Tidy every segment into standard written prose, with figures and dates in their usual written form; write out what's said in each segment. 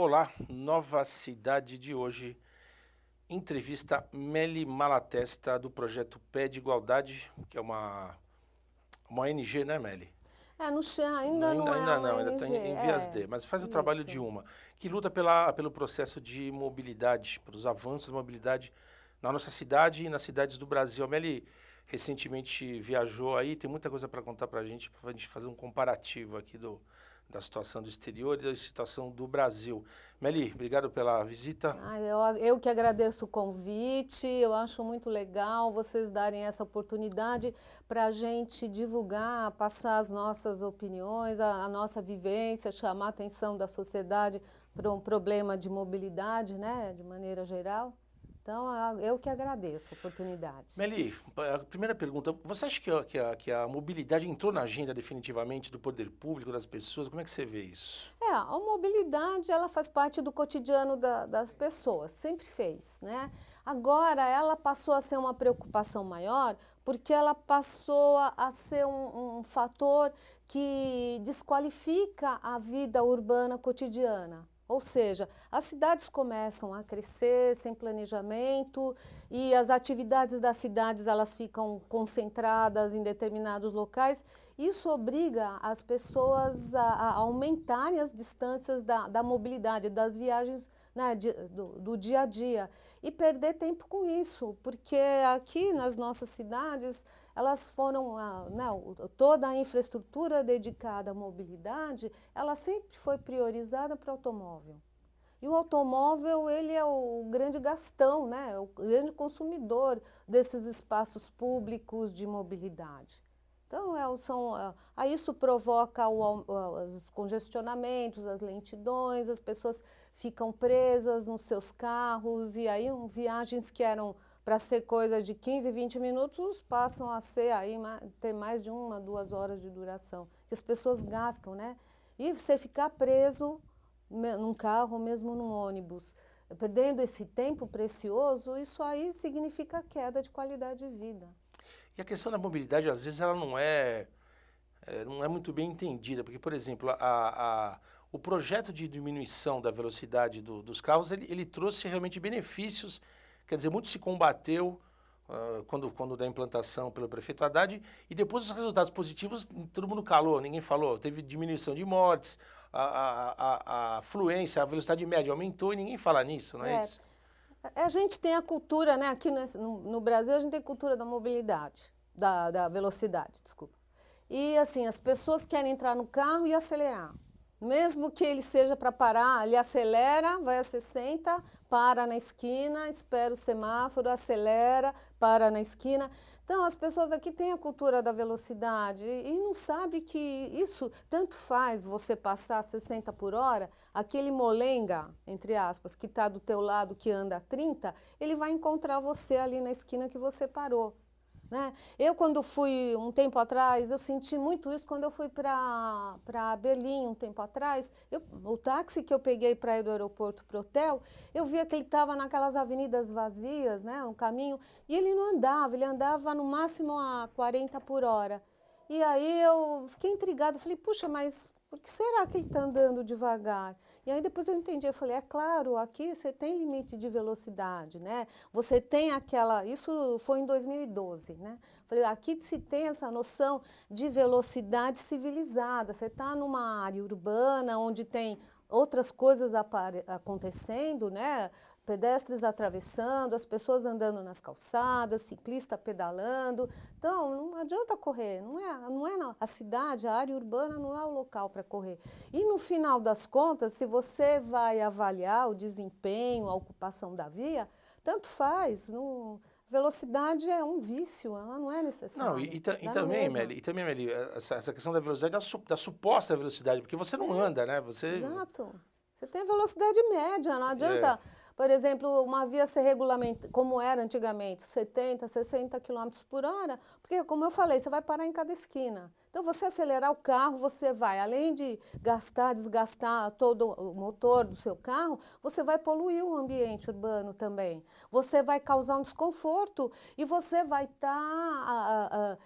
Olá, Nova Cidade de hoje. Entrevista Meli Malatesta do projeto Pé de Igualdade, que é uma ONG, né, Meli? No chão ainda não é uma Ainda está ONG. em vias de, mas faz o trabalho de Isso. uma, que luta pelo processo de mobilidade, pelos avanços da mobilidade na nossa cidade e nas cidades do Brasil. A Meli recentemente viajou aí, tem muita coisa para contar para a gente fazer um comparativo aqui da situação do exterior e da situação do Brasil. Meli, obrigado pela visita. Eu que agradeço o convite, eu acho muito legal vocês darem essa oportunidade para a gente divulgar, passar as nossas opiniões, a nossa vivência, chamar a atenção da sociedade para um problema de mobilidade, né, de maneira geral. Então, eu que agradeço a oportunidade. Meli, a primeira pergunta, você acha que a mobilidade entrou na agenda definitivamente do poder público, das pessoas? Como é que você vê isso? A mobilidade ela faz parte do cotidiano das pessoas, sempre fez, né? Agora ela passou a ser uma preocupação maior porque ela passou a ser um fator que desqualifica a vida urbana cotidiana. Ou seja, as cidades começam a crescer sem planejamento e as atividades das cidades elas ficam concentradas em determinados locais. Isso obriga as pessoas a aumentarem as distâncias da mobilidade, das viagens, né, do dia a dia e perder tempo com isso, porque aqui nas nossas cidades elas foram, toda a infraestrutura dedicada à mobilidade, ela sempre foi priorizada para o automóvel. E o automóvel, ele é o grande gastão, né, o grande consumidor desses espaços públicos de mobilidade. Então, aí isso provoca os congestionamentos, as lentidões, as pessoas ficam presas nos seus carros e aí viagens que eram para ser coisa de 15, 20 minutos passam a ser aí, ter mais de 1, 2 horas de duração, que as pessoas gastam, né? E você ficar preso num carro, mesmo num ônibus, perdendo esse tempo precioso, isso aí significa queda de qualidade de vida. E a questão da mobilidade, às vezes, ela não é muito bem entendida, porque, por exemplo, o projeto de diminuição da velocidade dos carros, ele trouxe realmente benefícios, quer dizer, muito se combateu quando da implantação pelo prefeito Haddad, e depois os resultados positivos, todo mundo calou, ninguém falou, teve diminuição de mortes, a fluência, a velocidade média aumentou e ninguém fala nisso, não é isso? A gente tem a cultura, né, aqui no Brasil a gente tem cultura da mobilidade, da velocidade, desculpa. E assim, as pessoas querem entrar no carro e acelerar. Mesmo que ele seja para parar, ele acelera, vai a 60, para na esquina, espera o semáforo, acelera, para na esquina. Então, as pessoas aqui têm a cultura da velocidade e não sabem que isso tanto faz você passar 60 por hora, aquele molenga, entre aspas, que está do teu lado, que anda a 30, ele vai encontrar você ali na esquina que você parou. Né? Eu, quando fui um tempo atrás, eu senti muito isso quando eu fui para Berlim um tempo atrás. O táxi que eu peguei para ir do aeroporto para o hotel, eu via que ele estava naquelas avenidas vazias, né, um caminho, e ele não andava, ele andava no máximo a 40 por hora. E aí eu fiquei intrigada, falei, puxa, mas por que será que ele está andando devagar? E aí depois eu entendi, eu falei, é claro, aqui você tem limite de velocidade, né? Você tem isso foi em 2012, né? Falei, aqui se tem essa noção de velocidade civilizada, você está numa área urbana onde tem outras coisas acontecendo, né? Pedestres atravessando, as pessoas andando nas calçadas, ciclista pedalando. Então, não adianta correr, a cidade, a área urbana não é o local para correr. E no final das contas, se você vai avaliar o desempenho, a ocupação da via, tanto faz, velocidade é um vício, ela não é necessária. Não, e também, Meli, essa questão da velocidade, da suposta velocidade, porque você não anda, né? Exato. Você tem velocidade média, não adianta por exemplo, uma via ser regulamentada, como era antigamente, 70, 60 quilômetros por hora, porque, como eu falei, você vai parar em cada esquina. Então, você acelerar o carro, você vai, além de desgastar todo o motor do seu carro, você vai poluir o ambiente urbano também. Você vai causar um desconforto e você vai estar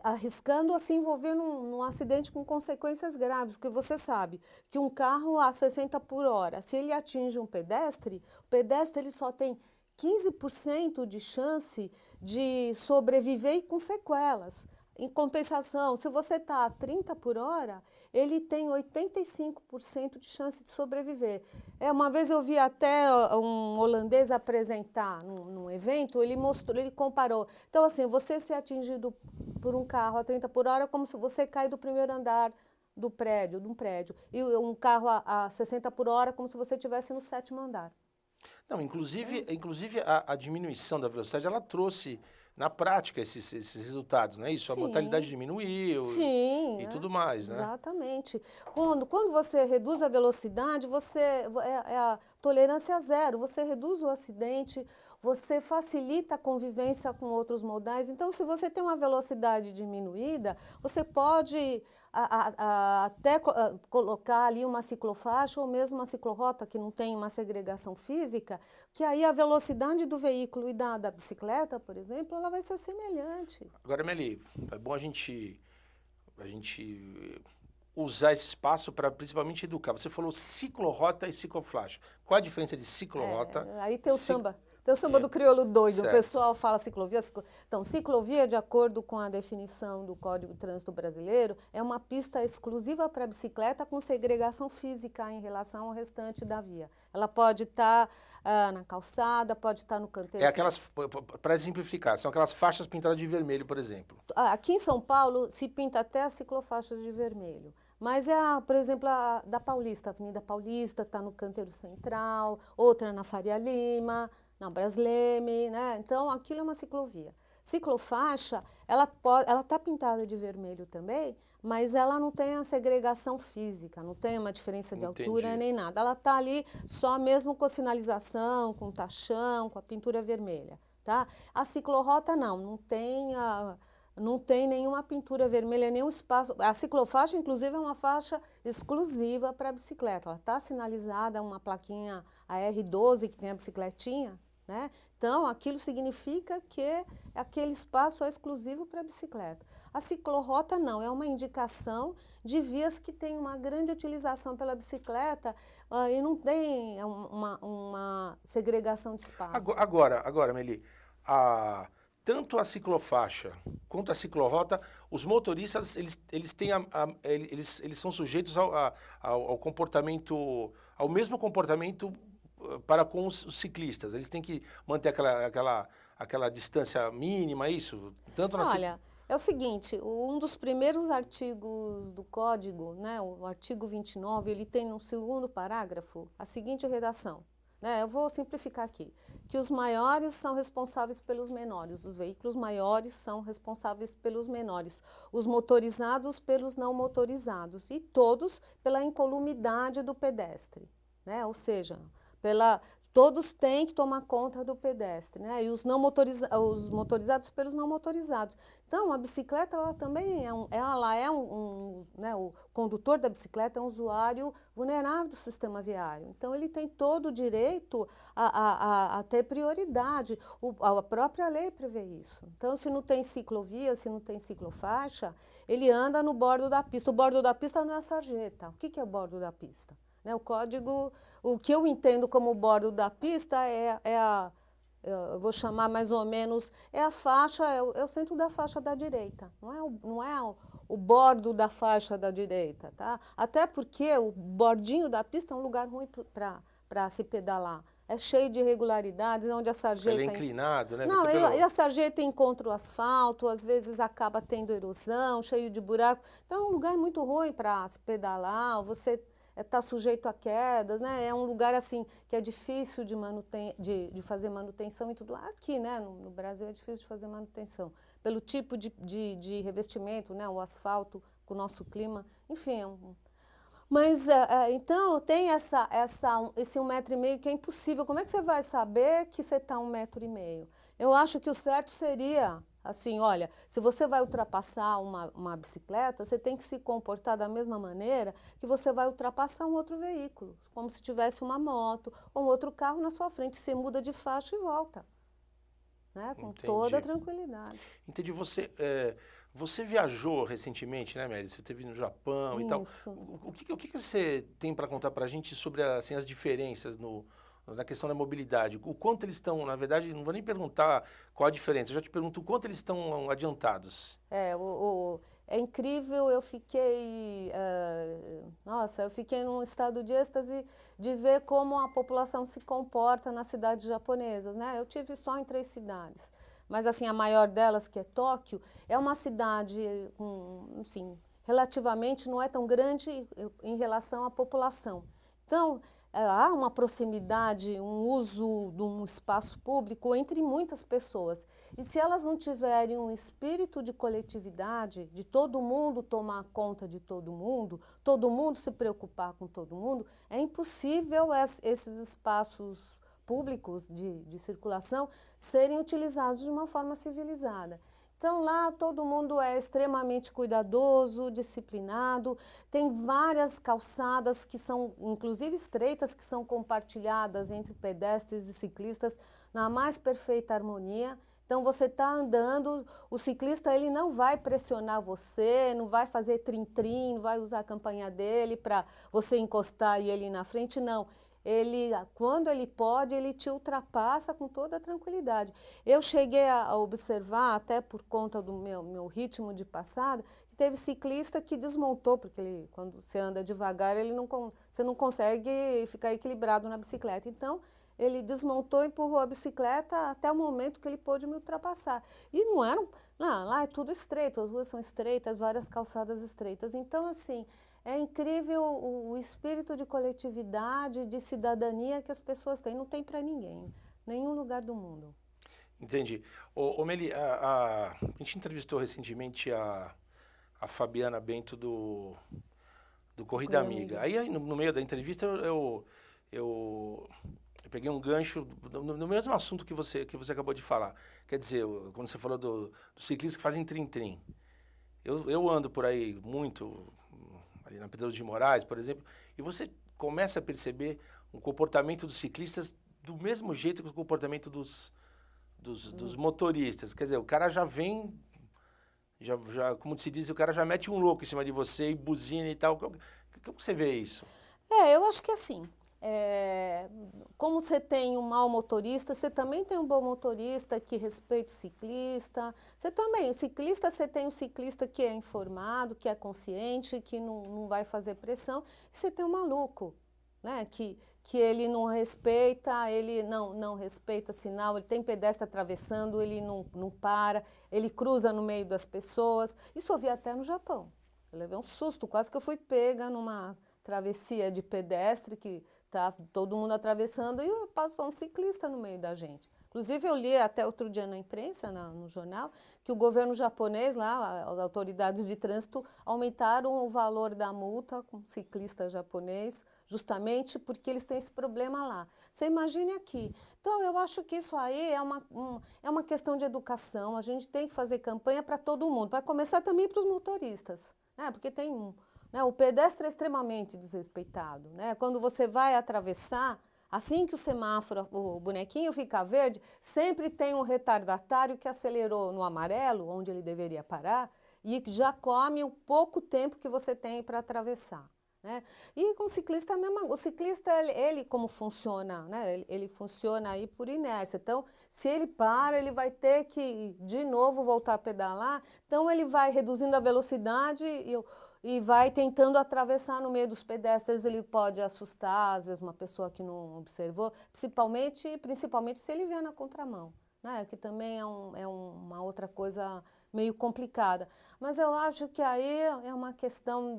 arriscando a se envolver num acidente com consequências graves, porque você sabe que um carro a 60 por hora, se ele atinge um pedestre, o pedestre ele só tem 15% de chance de sobreviver e com sequelas. Em compensação, se você está a 30 por hora, ele tem 85% de chance de sobreviver. Uma vez eu vi até um holandês apresentar num evento, ele comparou. Então, assim, você ser atingido por um carro a 30 por hora é como se você cair do primeiro andar de um prédio. E um carro a 60 por hora é como se você estivesse no 7º andar. Não, inclusive a diminuição da velocidade, ela trouxe na prática esses resultados, não é isso? A mortalidade Sim. diminuiu Sim, e tudo mais, né? exatamente. Quando você reduz a velocidade, é a tolerância zero, você reduz o acidente, você facilita a convivência com outros modais. Então, se você tem uma velocidade diminuída, você pode até colocar ali uma ciclofaixa ou mesmo uma ciclorrota que não tem uma segregação física, que aí a velocidade do veículo e da bicicleta, por exemplo, ela vai ser semelhante. Agora, Meli, é bom a gente usar esse espaço para principalmente educar. Você falou ciclorrota e ciclofaixa. Qual a diferença de ciclorrota? Aí tem o samba. Tem o samba do crioulo doido, Certo. o pessoal fala ciclovia. Então, ciclovia, de acordo com a definição do Código de Trânsito Brasileiro, é uma pista exclusiva para bicicleta com segregação física em relação ao restante da via. Ela pode estar na calçada, pode estar no canteiro. É aquelas, para simplificar, são aquelas faixas pintadas de vermelho, por exemplo. Aqui em São Paulo se pinta até as ciclofaixas de vermelho. Mas por exemplo, a da Paulista, a Avenida Paulista está no canteiro central, outra na Faria Lima, na Brasleme, né? Então, aquilo é uma ciclovia. Ciclofaixa, ela está pintada de vermelho também, mas ela não tem a segregação física, não tem uma diferença de altura nem nada. Ela está ali só mesmo com sinalização, com tachão, com a pintura vermelha, tá? A ciclorrota não tem nenhuma pintura vermelha, nenhum espaço. A ciclofaixa, inclusive, é uma faixa exclusiva para a bicicleta. Ela está sinalizada, uma plaquinha AR12, que tem a bicicletinha, né? Então, aquilo significa que aquele espaço é exclusivo para a bicicleta. A ciclorrota não, é uma indicação de vias que têm uma grande utilização pela bicicleta e não tem uma segregação de espaço. Agora, Meli, tanto a ciclofaixa quanto a ciclorrota, os motoristas, eles são sujeitos ao comportamento, ao mesmo comportamento para com os ciclistas. Eles têm que manter aquela distância mínima, isso? Tanto Olha, é o seguinte, um dos primeiros artigos do Código, né, o artigo 29, ele tem no 2º parágrafo a seguinte redação. Eu vou simplificar aqui, que os maiores são responsáveis pelos menores, os veículos maiores são responsáveis pelos menores, os motorizados pelos não motorizados e todos pela incolumidade do pedestre, ou seja, todos têm que tomar conta do pedestre, e os motorizados pelos não motorizados. Então, a bicicleta, ela também o condutor da bicicleta é um usuário vulnerável do sistema viário. Então, ele tem todo o direito a ter prioridade. A própria lei prevê isso. Então, se não tem ciclovia, se não tem ciclofaixa, ele anda no bordo da pista. O bordo da pista não é a sarjeta. O que é o bordo da pista? O código, o que eu entendo como bordo da pista eu vou chamar mais ou menos, é a faixa, é o centro da faixa da direita, não é o bordo da faixa da direita, tá? Até porque o bordinho da pista é um lugar ruim para se pedalar. É cheio de irregularidades, onde a sarjeta... Ele é inclinado, né? Não, e a sarjeta encontra o asfalto, às vezes acaba tendo erosão, cheio de buraco. Então, é um lugar muito ruim para se pedalar, você está sujeito a quedas, É um lugar assim que é difícil de fazer manutenção e tudo. Aqui, no Brasil é difícil de fazer manutenção, pelo tipo de revestimento, o asfalto, com o nosso clima, enfim. Mas, então, tem esse 1,5 m que é impossível. Como é que você vai saber que você está 1,5 m? Eu acho que o certo seria, assim, olha, se você vai ultrapassar uma bicicleta, você tem que se comportar da mesma maneira que você vai ultrapassar um outro veículo, como se tivesse uma moto ou um outro carro na sua frente. Você muda de faixa e volta, né? Com toda a Entendi. tranquilidade. Entendi. Você viajou recentemente, né, Mary? Você esteve no Japão e tal. Isso. O que você tem para contar para a gente sobre assim, as diferenças na questão da mobilidade? O quanto eles estão, na verdade, não vou nem perguntar qual a diferença, eu já te pergunto o quanto eles estão adiantados. É incrível, eu fiquei, nossa, eu fiquei num estado de êxtase de ver como a população se comporta nas cidades japonesas, né? Eu tive só em 3 cidades, mas assim, a maior delas, que é Tóquio, é uma cidade, assim, relativamente não é tão grande em relação à população. Então, há uma proximidade, um uso de um espaço público entre muitas pessoas. E se elas não tiverem um espírito de coletividade, de todo mundo tomar conta de todo mundo se preocupar com todo mundo, é impossível esses espaços públicos de circulação serem utilizados de uma forma civilizada. Então, lá todo mundo é extremamente cuidadoso, disciplinado, tem várias calçadas que são, inclusive estreitas, que são compartilhadas entre pedestres e ciclistas na mais perfeita harmonia. Então, você está andando, o ciclista ele não vai pressionar você, não vai fazer trim-trim, não vai usar a campainha dele para você encostar e ele ir na frente, não. Ele, quando ele pode, ele te ultrapassa com toda a tranquilidade. Eu cheguei a observar, até por conta do meu ritmo de passada, que teve ciclista que desmontou, porque quando você anda devagar, você não consegue ficar equilibrado na bicicleta. Então, ele desmontou, empurrou a bicicleta até o momento que ele pôde me ultrapassar. E não era, lá é tudo estreito, as ruas são estreitas, várias calçadas estreitas. Então, assim, é incrível o espírito de coletividade, de cidadania que as pessoas têm. Não tem para ninguém, nenhum lugar do mundo. Entendi. Meli, a gente entrevistou recentemente a Fabiana Bento do Corrida Cuida, Amiga. amiga. Aí no meio da entrevista eu peguei um gancho no mesmo assunto que você acabou de falar. Quer dizer, quando você falou do ciclista que fazem trim-trim. Eu ando por aí muito, ali na Pedro de Moraes, por exemplo, e você começa a perceber o comportamento dos ciclistas do mesmo jeito que o comportamento dos motoristas. Quer dizer, o cara já vem, como se diz, o cara já mete um louco em cima de você e buzina e tal. Como você vê isso? Eu acho que assim, é, como você tem um mau motorista, você também tem um bom motorista que respeita o ciclista. Você também, o ciclista, você tem um ciclista que é informado, que é consciente, que não vai fazer pressão. E você tem um maluco, né, que ele não respeita, ele não respeita sinal, ele tem pedestre atravessando, ele não para, ele cruza no meio das pessoas. Isso eu vi até no Japão. Eu levei um susto, quase que eu fui pega numa travessia de pedestre que tá todo mundo atravessando e passou um ciclista no meio da gente. Inclusive, eu li até outro dia na imprensa, no jornal, que o governo japonês, lá, as autoridades de trânsito, aumentaram o valor da multa com ciclista japonês, justamente porque eles têm esse problema lá. Você imagine aqui. Então, eu acho que isso aí é uma questão de educação. A gente tem que fazer campanha para todo mundo, para começar também para os motoristas, né? Porque tem né, o pedestre é extremamente desrespeitado, né? Quando você vai atravessar, assim que o semáforo, o bonequinho fica verde, sempre tem um retardatário que acelerou no amarelo, onde ele deveria parar, e já come o pouco tempo que você tem para atravessar. Né? E com o ciclista é a mesma. O ciclista, ele como funciona, né? Ele funciona aí por inércia. Então, se ele para, ele vai ter que de novo voltar a pedalar. Então, ele vai reduzindo a velocidade e vai tentando atravessar no meio dos pedestres. Ele pode assustar, às vezes, uma pessoa que não observou, principalmente se ele vier na contramão, né? Que também é uma outra coisa meio complicada. Mas eu acho que aí é uma questão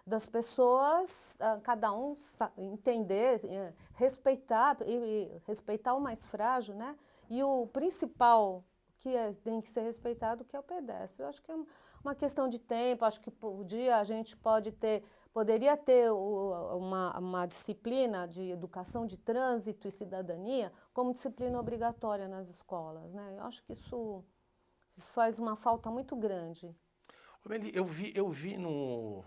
das pessoas, cada um entender, respeitar, e respeitar o mais frágil, né? E o principal tem que ser respeitado, que é o pedestre. Eu acho que é uma questão de tempo, acho que por dia a gente poderia ter uma disciplina de educação de trânsito e cidadania como disciplina obrigatória nas escolas, né? Eu acho que isso faz uma falta muito grande. Ô, Meli, eu vi num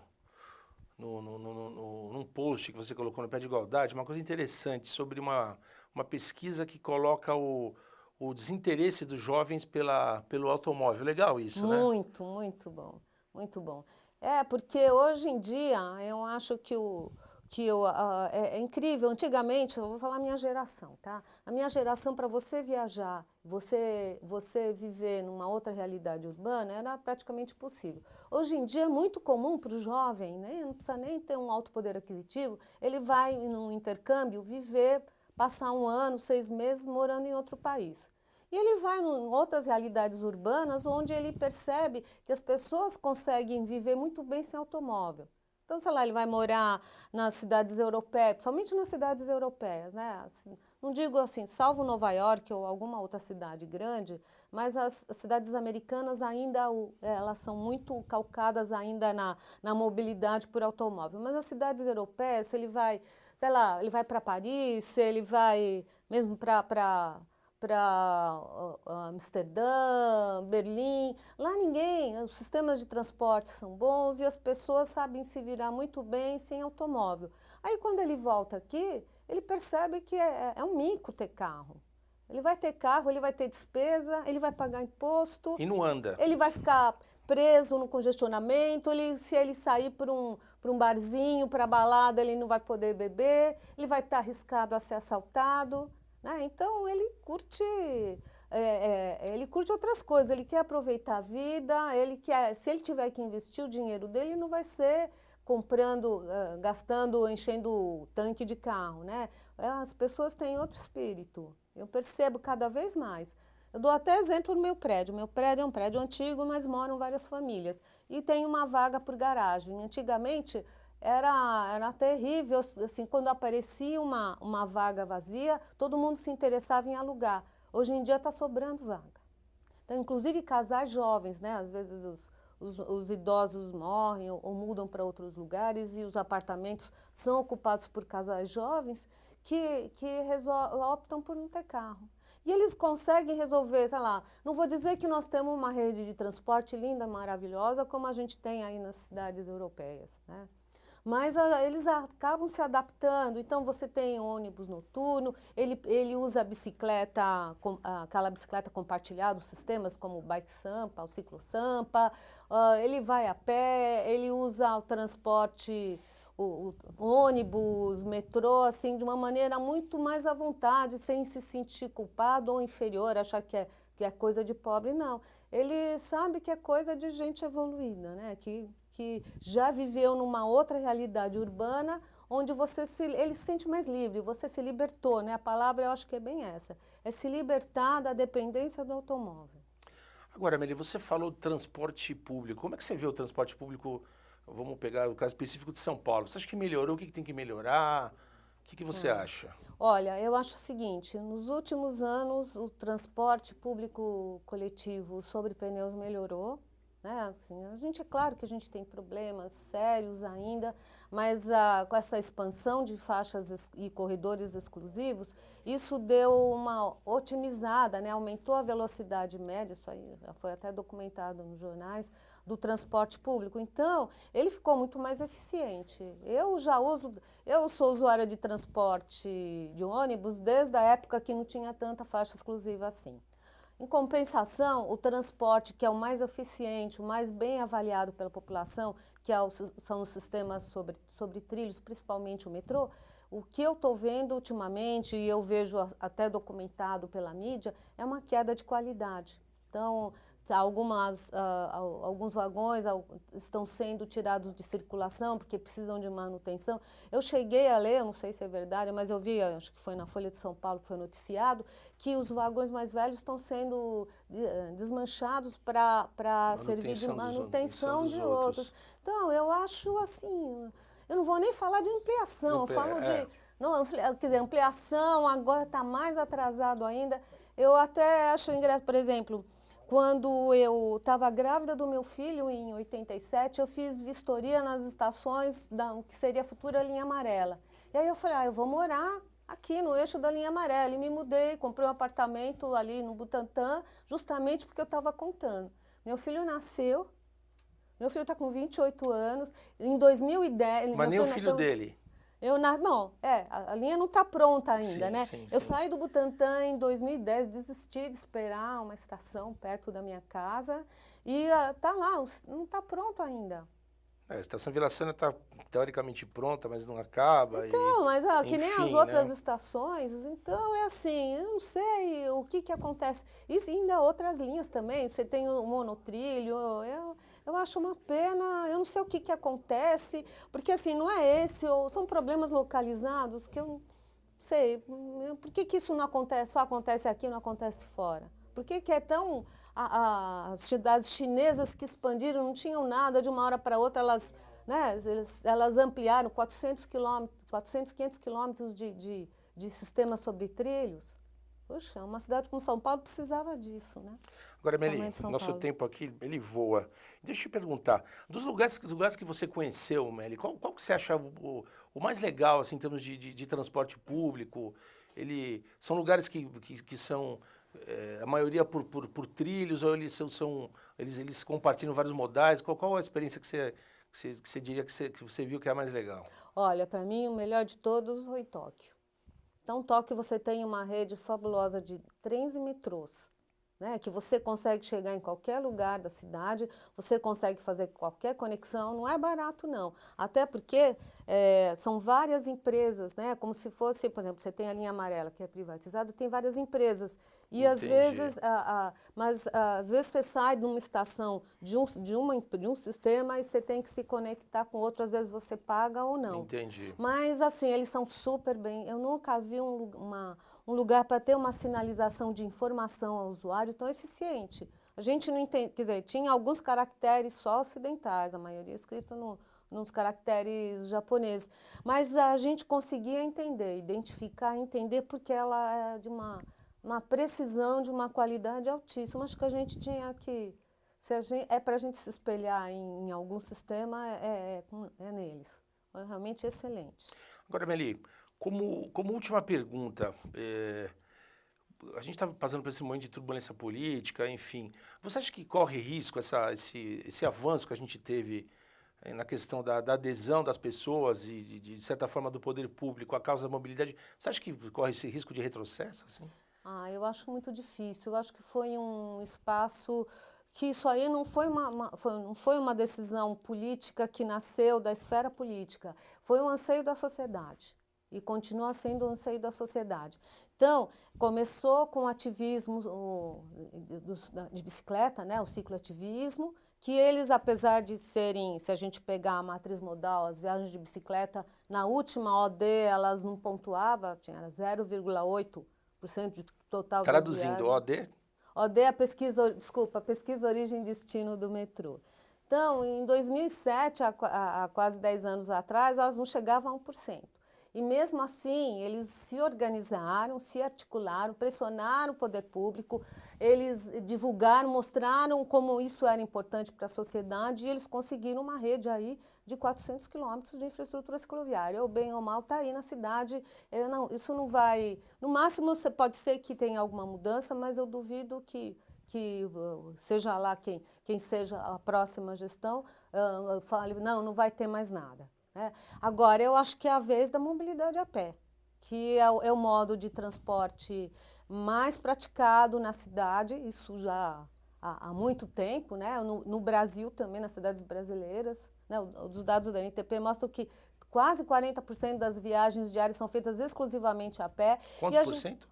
post que você colocou no Pé de Igualdade uma coisa interessante sobre uma pesquisa que coloca o desinteresse dos jovens pelo automóvel. Legal isso, né? Muito, muito bom, muito bom. É, porque hoje em dia eu acho é incrível. Antigamente, eu vou falar a minha geração, tá? A minha geração, para você viajar, você viver numa outra realidade urbana, era praticamente possível. Hoje em dia é muito comum para o jovem, né? Não precisa nem ter um alto poder aquisitivo, ele vai num intercâmbio viver, passar 1 ano, 6 meses morando em outro país. E ele vai em outras realidades urbanas onde ele percebe que as pessoas conseguem viver muito bem sem automóvel. Então, sei lá, ele vai morar nas cidades europeias, principalmente nas cidades europeias, né? Assim, não digo assim, salvo Nova York ou alguma outra cidade grande, mas as cidades americanas ainda, elas são muito calcadas ainda na mobilidade por automóvel. Mas as cidades europeias, se ele vai, sei lá, ele vai para Paris, se ele vai mesmo para Amsterdã, Berlim, lá os sistemas de transporte são bons e as pessoas sabem se virar muito bem sem automóvel. Aí quando ele volta aqui, ele percebe que é um mico ter carro. Ele vai ter carro, ele vai ter despesa, ele vai pagar imposto. E não anda. Ele vai ficar preso no congestionamento, se ele sair para um barzinho, para balada, ele não vai poder beber, ele vai estar arriscado a ser assaltado. Então ele curte outras coisas, ele quer aproveitar a vida, se ele tiver que investir o dinheiro dele, não vai ser comprando, gastando, enchendo o tanque de carro, né? As pessoas têm outro espírito, eu percebo cada vez mais. Eu dou até exemplo no meu prédio. Meu prédio é um prédio antigo, mas moram várias famílias. E tem uma vaga por garagem. Antigamente era terrível, assim, quando aparecia uma vaga vazia, todo mundo se interessava em alugar. Hoje em dia está sobrando vaga. Então, inclusive casais jovens, né? Às vezes os idosos morrem ou mudam para outros lugares e os apartamentos são ocupados por casais jovens que optam por não ter carro. E eles conseguem resolver, sei lá, não vou dizer que nós temos uma rede de transporte linda, maravilhosa, como a gente tem aí nas cidades europeias, né? Mas eles acabam se adaptando. Então, você tem ônibus noturno, ele usa a bicicleta, aquela bicicleta compartilhada, os sistemas como o Bike Sampa, o Ciclo Sampa, ele vai a pé, ele usa o transporte, o ônibus, metrô, assim, de uma maneira muito mais à vontade, sem se sentir culpado ou inferior, achar que é coisa de pobre, não. Ele sabe que é coisa de gente evoluída, né? Que já viveu numa outra realidade urbana, onde ele se sente mais livre, você se libertou, né? A palavra eu acho que é bem essa, é se libertar da dependência do automóvel. Agora, Meli, você falou do transporte público. Como é que você vê o transporte público? Vamos pegar o caso específico de São Paulo. Você acha que melhorou? O que tem que melhorar? O que você acha? Olha, eu acho o seguinte, nos últimos anos o transporte público coletivo sobre pneus melhorou, né? Assim, é claro que a gente tem problemas sérios ainda, mas com essa expansão de faixas e corredores exclusivos, isso deu uma otimizada, né? Aumentou a velocidade média, isso aí já foi até documentado nos jornais, do transporte público. Então, ele ficou muito mais eficiente. Eu sou usuária de transporte de ônibus desde a época que não tinha tanta faixa exclusiva assim. Em compensação, o transporte que é o mais eficiente, o mais bem avaliado pela população, são os sistemas sobre trilhos, principalmente o metrô, o que eu estou vendo ultimamente, e eu vejo até documentado pela mídia, é uma queda de qualidade. Então, alguns vagões estão sendo tirados de circulação porque precisam de manutenção. Eu cheguei a ler, não sei se é verdade, mas eu vi, acho que foi na Folha de São Paulo que foi noticiado, que os vagões mais velhos estão sendo desmanchados para servir de manutenção de outros. Então, eu acho assim, eu não vou nem falar de ampliação, eu falo Não, quer dizer, ampliação agora está mais atrasado ainda. Eu até acho engraçado, por exemplo, quando eu estava grávida do meu filho, em 87, eu fiz vistoria nas estações da que seria a futura linha amarela. E aí eu falei, eu vou morar aqui no eixo da linha amarela. E me mudei, comprei um apartamento ali no Butantã, justamente porque eu estava contando. Meu filho nasceu, meu filho está com 28 anos, em 2010... Mas nem o filho dele. Bom, a linha não está pronta ainda, Sim, né? sim, Eu sim. saí do Butantã em 2010, desisti de esperar uma estação perto da minha casa e tá lá, não está pronto ainda. A estação Vila Sônia está teoricamente pronta, mas não acaba. Então, mas que nem as enfim, outras né? estações, então é assim, eu não sei o que acontece. Isso e ainda outras linhas também, você tem o monotrilho, eu acho uma pena, eu não sei o que acontece, porque assim, não é esse, são problemas localizados que eu não sei, por que isso não acontece, só acontece aqui e não acontece fora? Por que é tão... As cidades chinesas que expandiram não tinham nada, de uma hora para outra né, elas ampliaram 400 quilômetros, 400, 500 quilômetros de sistema sobre trilhos. Poxa, uma cidade como São Paulo precisava disso, né? Agora, Tamanho Meli, de São nosso Paulo. tempo aqui, ele voa. Deixa eu te perguntar, dos lugares que você conheceu, Meli, qual que você acha o mais legal, assim, em termos de transporte público? São lugares que são, a maioria por trilhos, ou eles compartilham vários modais? Qual a experiência que você diria que você viu que é a mais legal? Olha, para mim, o melhor de todos foi Tóquio. Então, Tóquio você tem uma rede fabulosa de trens e metrôs, né, que você consegue chegar em qualquer lugar da cidade, você consegue fazer qualquer conexão, não é barato não. Até porque são várias empresas, né, como se fosse, por exemplo, você tem a linha amarela que é privatizada, tem várias empresas. E às Entendi, vezes, mas às vezes você sai de uma estação de um sistema e você tem que se conectar com outro, às vezes você paga ou não. entendi. Mas assim, eles são super bem. Eu nunca vi um lugar para ter uma sinalização de informação ao usuário tão eficiente. A gente não entende, quer dizer, tinha alguns caracteres só ocidentais, a maioria escrita nos caracteres japoneses. Mas a gente conseguia entender, identificar, entender, porque ela é de uma precisão, de uma qualidade altíssima. Acho que a gente tinha que, é para a gente se espelhar em algum sistema, é neles. Foi realmente excelente. Agora, Meli, como última pergunta, a gente está passando por esse momento de turbulência política, enfim. Você acha que corre risco esse avanço que a gente teve na questão da adesão das pessoas e, de certa forma, do poder público à causa da mobilidade? Você acha que corre esse risco de retrocesso? Assim? Eu acho muito difícil. Eu acho que foi um espaço que isso aí não foi não foi uma decisão política que nasceu da esfera política. Foi um anseio da sociedade e continua sendo um anseio da sociedade. Então, começou com o ativismo de bicicleta, né, o cicloativismo, que eles, apesar de serem, se a gente pegar a matriz modal, as viagens de bicicleta, na última OD elas não pontuavam, tinha 0,8% de total das Traduzindo, viagens. OD? OD é a pesquisa origem e destino do metrô. Então, em 2007, há quase 10 anos atrás, elas não chegavam a 1%. E mesmo assim, eles se organizaram, se articularam, pressionaram o poder público, eles divulgaram, mostraram como isso era importante para a sociedade e eles conseguiram uma rede aí de 400 quilômetros de infraestrutura cicloviária. Ou bem ou mal, está aí na cidade. Isso não vai... No máximo, pode ser que tenha alguma mudança, mas eu duvido que seja lá quem seja a próxima gestão, fale, não vai ter mais nada. Agora, eu acho que é a vez da mobilidade a pé, que é o modo de transporte mais praticado na cidade, isso já há muito tempo, né? No Brasil também, nas cidades brasileiras, né? Os dados da NTP mostram que quase 40% das viagens diárias são feitas exclusivamente a pé. Quantos por cento?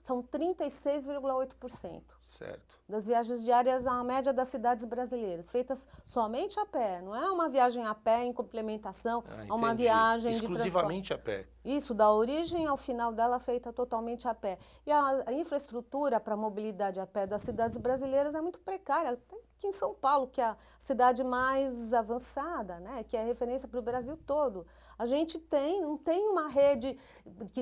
são 36,8%. Certo. Das viagens diárias, a média das cidades brasileiras, feitas somente a pé. Não é uma viagem a pé em complementação a uma Entendi. viagem de transporte. Exclusivamente a pé. Isso, da origem ao final dela, feita totalmente a pé. E a infraestrutura para a mobilidade a pé das cidades brasileiras é muito precária. Até aqui em São Paulo, que é a cidade mais avançada, né, que é referência para o Brasil todo. A gente não tem uma rede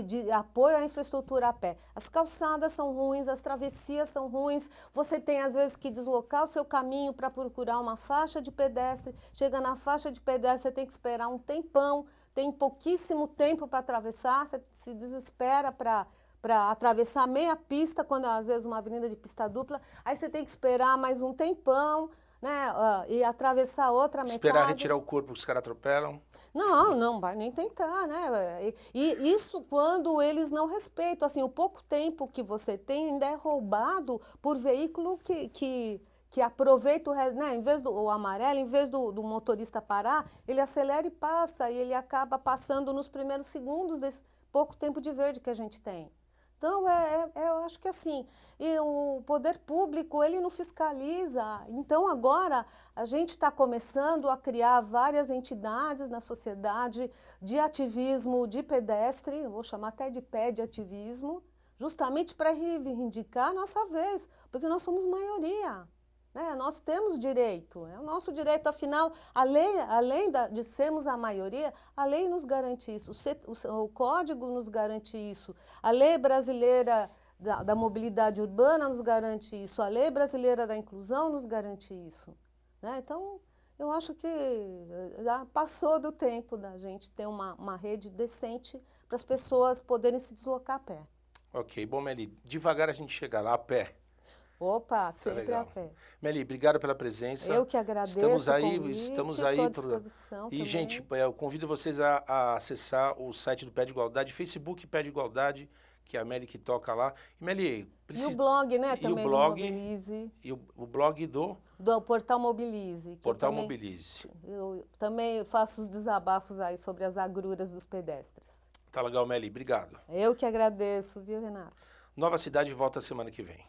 de apoio à infraestrutura a pé. As calçadas são ruins, as travessias são ruins. Você tem, às vezes, que deslocar o seu caminho para procurar uma faixa de pedestre. Chega na faixa de pedestre, você tem que esperar um tempão. Tem pouquíssimo tempo para atravessar, você se desespera para atravessar meia pista, quando às vezes uma avenida de pista dupla, aí você tem que esperar mais um tempão, né, e atravessar outra metade. Esperar retirar o corpo, os caras atropelam. Não vai nem tentar, né? E isso quando eles não respeitam, assim, o pouco tempo que você tem ainda é roubado por veículo que aproveita né, em vez do amarelo, em vez do motorista parar, ele acelera e passa, e ele acaba passando nos primeiros segundos desse pouco tempo de verde que a gente tem. Então, eu acho que assim, e o poder público, ele não fiscaliza. Então, agora, a gente está começando a criar várias entidades na sociedade de ativismo de pedestre, vou chamar até de pé de ativismo, justamente para reivindicar a nossa vez, porque nós somos maioria. Né? Nós temos direito, é o nosso direito, afinal, além de sermos a maioria, a lei nos garante isso, o código nos garante isso, a lei brasileira da mobilidade urbana nos garante isso, a lei brasileira da inclusão nos garante isso. Né? Então, eu acho que já passou do tempo da gente ter uma rede decente para as pessoas poderem se deslocar a pé. Ok, bom, Meli, devagar a gente chega lá a pé. Opa, sempre legal. a pé. Meli, obrigado pela presença. Eu que agradeço Estamos aí, o convite, estamos estou aí à disposição E, também. gente, eu convido vocês a acessar o site do Pé de Igualdade, Facebook Pé de Igualdade, que é a Meli que toca lá. E, Meli, E o blog, né, e também o blog, do Mobilize. E o blog do Portal Mobilize. Portal Mobilize. Eu também faço os desabafos aí sobre as agruras dos pedestres. Tá legal, Meli, obrigado. Eu que agradeço, viu, Renato? Nova Cidade volta semana que vem.